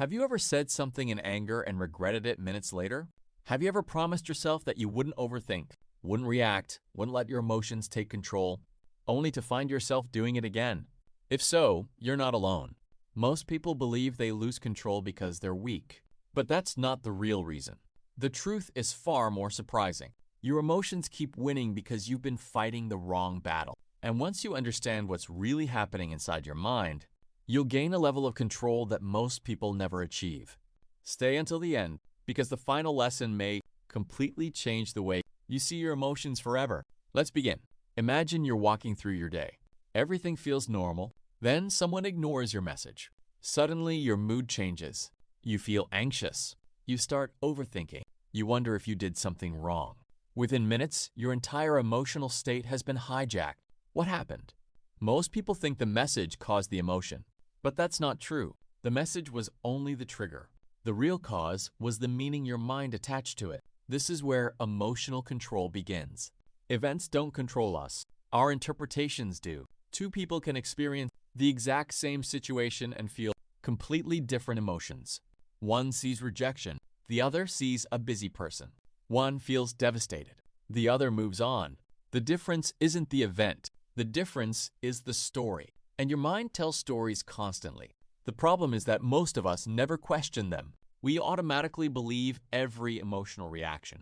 Have you ever said something in anger and regretted it minutes later? Have you ever promised yourself that you wouldn't overthink, wouldn't react, wouldn't let your emotions take control, only to find yourself doing it again? If so, you're not alone. Most people believe they lose control because they're weak, but that's not the real reason. The truth is far more surprising. Your emotions keep winning because you've been fighting the wrong battle. And once you understand what's really happening inside your mind, you'll gain a level of control that most people never achieve. Stay until the end, because the final lesson may completely change the way you see your emotions forever. Let's begin. Imagine you're walking through your day. Everything feels normal. Then someone ignores your message. Suddenly, your mood changes. You feel anxious. You start overthinking. You wonder if you did something wrong. Within minutes, your entire emotional state has been hijacked. What happened? Most people think the message caused the emotion, but that's not true. The message was only the trigger. The real cause was the meaning your mind attached to it. This is where emotional control begins. Events don't control us. Our interpretations do. Two people can experience the exact same situation and feel completely different emotions. One sees rejection. The other sees a busy person. One feels devastated. The other moves on. The difference isn't the event. The difference is the story. And your mind tells stories constantly. The problem is that most of us never question them. We automatically believe every emotional reaction.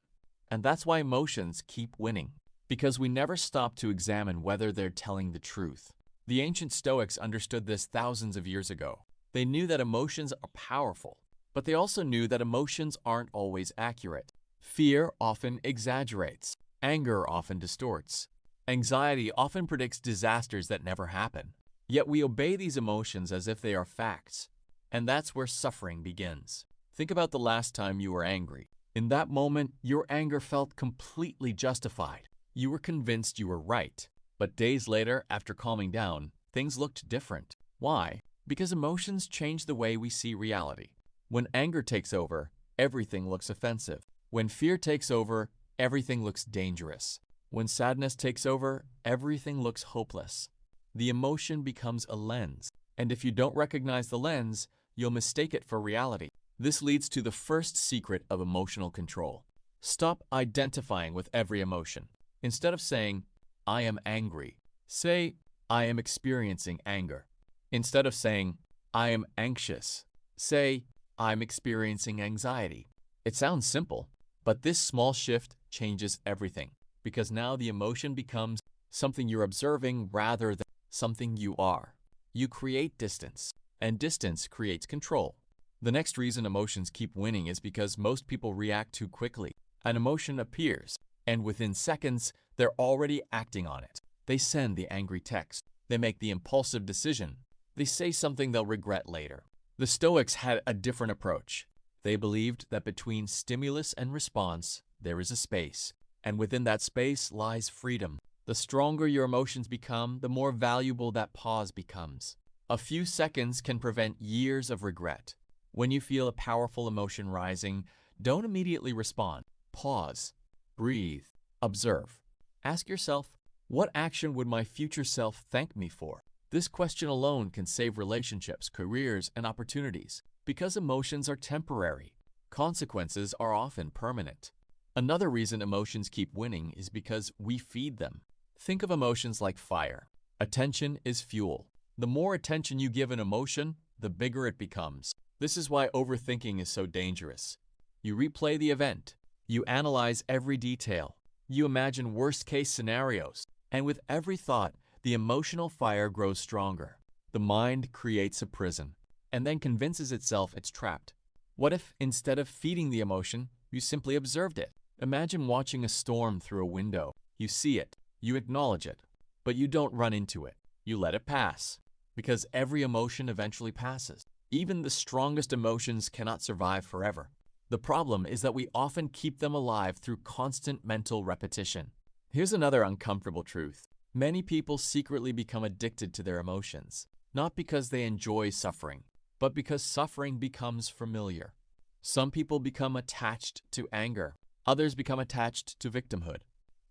And that's why emotions keep winning, because we never stop to examine whether they're telling the truth. The ancient Stoics understood this thousands of years ago. They knew that emotions are powerful, but they also knew that emotions aren't always accurate. Fear often exaggerates. Anger often distorts. Anxiety often predicts disasters that never happen. Yet we obey these emotions as if they are facts. And that's where suffering begins. Think about the last time you were angry. In that moment, your anger felt completely justified. You were convinced you were right. But days later, after calming down, things looked different. Why? Because emotions change the way we see reality. When anger takes over, everything looks offensive. When fear takes over, everything looks dangerous. When sadness takes over, everything looks hopeless. The emotion becomes a lens, and if you don't recognize the lens, you'll mistake it for reality. This leads to the first secret of emotional control. Stop identifying with every emotion. Instead of saying, "I am angry," say, "I am experiencing anger." Instead of saying, "I am anxious," say, "I'm experiencing anxiety." It sounds simple, but this small shift changes everything, because now the emotion becomes something you're observing rather than something you are. You create distance, and distance creates control. The next reason emotions keep winning is because most people react too quickly. An emotion appears, and within seconds, they're already acting on it. They send the angry text. They make the impulsive decision. They say something they'll regret later. The Stoics had a different approach. They believed that between stimulus and response, there is a space, and within that space lies freedom. The stronger your emotions become, the more valuable that pause becomes. A few seconds can prevent years of regret. When you feel a powerful emotion rising, don't immediately respond. Pause. Breathe. Observe. Ask yourself, what action would my future self thank me for? This question alone can save relationships, careers, and opportunities. Because emotions are temporary, consequences are often permanent. Another reason emotions keep winning is because we feed them. Think of emotions like fire. Attention is fuel. The more attention you give an emotion, the bigger it becomes. This is why overthinking is so dangerous. You replay the event. You analyze every detail. You imagine worst-case scenarios. And with every thought, the emotional fire grows stronger. The mind creates a prison and then convinces itself it's trapped. What if, instead of feeding the emotion, you simply observed it? Imagine watching a storm through a window. You see it. You acknowledge it. But you don't run into it. You let it pass. Because every emotion eventually passes. Even the strongest emotions cannot survive forever. The problem is that we often keep them alive through constant mental repetition. Here's another uncomfortable truth. Many people secretly become addicted to their emotions, not because they enjoy suffering, but because suffering becomes familiar. Some people become attached to anger. Others become attached to victimhood.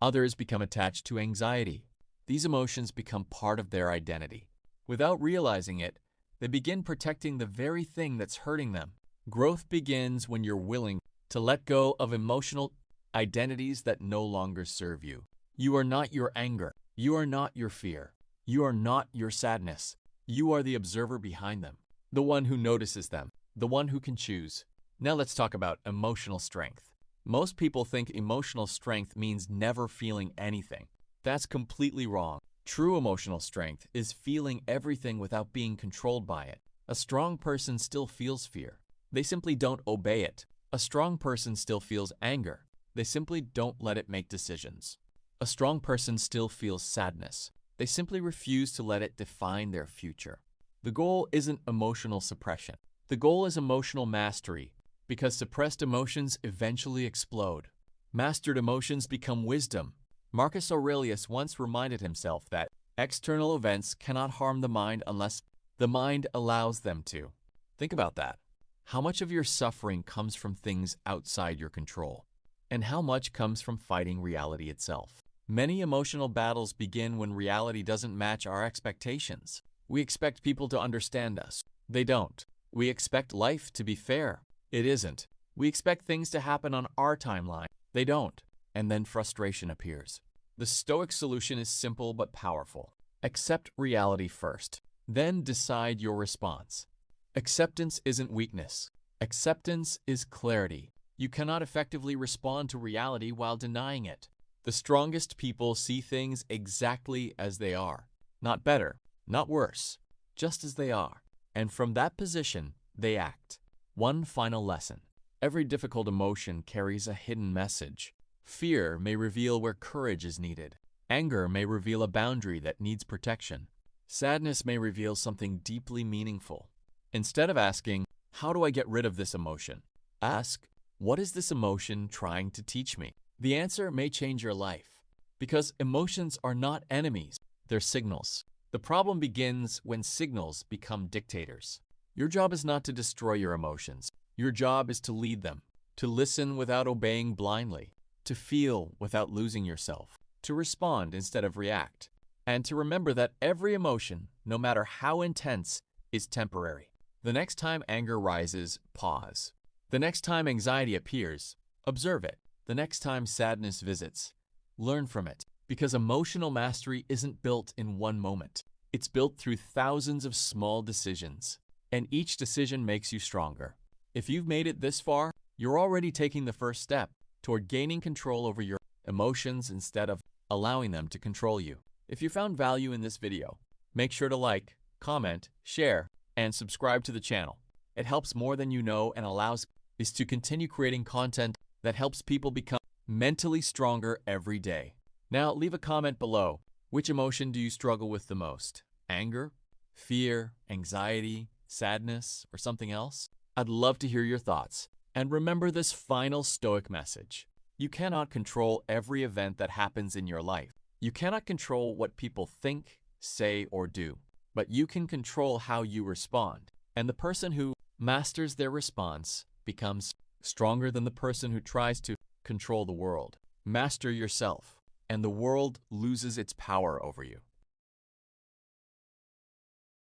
Others become attached to anxiety. These emotions become part of their identity. Without realizing it, they begin protecting the very thing that's hurting them. Growth begins when you're willing to let go of emotional identities that no longer serve you. You are not your anger. You are not your fear. You are not your sadness. You are the observer behind them, the one who notices them, the one who can choose. Now let's talk about emotional strength. Most people think emotional strength means never feeling anything. That's completely wrong. True emotional strength is feeling everything without being controlled by it. A strong person still feels fear. They simply don't obey it. A strong person still feels anger. They simply don't let it make decisions. A strong person still feels sadness. They simply refuse to let it define their future. The goal isn't emotional suppression. The goal is emotional mastery, because suppressed emotions eventually explode. Mastered emotions become wisdom. Marcus Aurelius once reminded himself that external events cannot harm the mind unless the mind allows them to. Think about that. How much of your suffering comes from things outside your control? And how much comes from fighting reality itself? Many emotional battles begin when reality doesn't match our expectations. We expect people to understand us. They don't. We expect life to be fair. It isn't. We expect things to happen on our timeline. They don't. And then frustration appears. The Stoic solution is simple but powerful. Accept reality first. Then decide your response. Acceptance isn't weakness. Acceptance is clarity. You cannot effectively respond to reality while denying it. The strongest people see things exactly as they are. Not better, not worse, just as they are. And from that position, they act. One final lesson. Every difficult emotion carries a hidden message. Fear may reveal where courage is needed. Anger may reveal a boundary that needs protection. Sadness may reveal something deeply meaningful. Instead of asking, "How do I get rid of this emotion?" ask, "What is this emotion trying to teach me?" The answer may change your life, because emotions are not enemies, they're signals. The problem begins when signals become dictators. Your job is not to destroy your emotions. Your job is to lead them, to listen without obeying blindly, to feel without losing yourself, to respond instead of react, and to remember that every emotion, no matter how intense, is temporary. The next time anger rises, pause. The next time anxiety appears, observe it. The next time sadness visits, learn from it, because emotional mastery isn't built in one moment. It's built through thousands of small decisions, and each decision makes you stronger. If you've made it this far, you're already taking the first step toward gaining control over your emotions instead of allowing them to control you. If you found value in this video, make sure to like, comment, share, and subscribe to the channel. It helps more than you know and allows us to continue creating content that helps people become mentally stronger every day. Now, leave a comment below. Which emotion do you struggle with the most? Anger, fear, anxiety, sadness, or something else? I'd love to hear your thoughts. And remember this final Stoic message. You cannot control every event that happens in your life. You cannot control what people think, say, or do. But you can control how you respond. And the person who masters their response becomes stronger than the person who tries to control the world. Master yourself, and the world loses its power over you.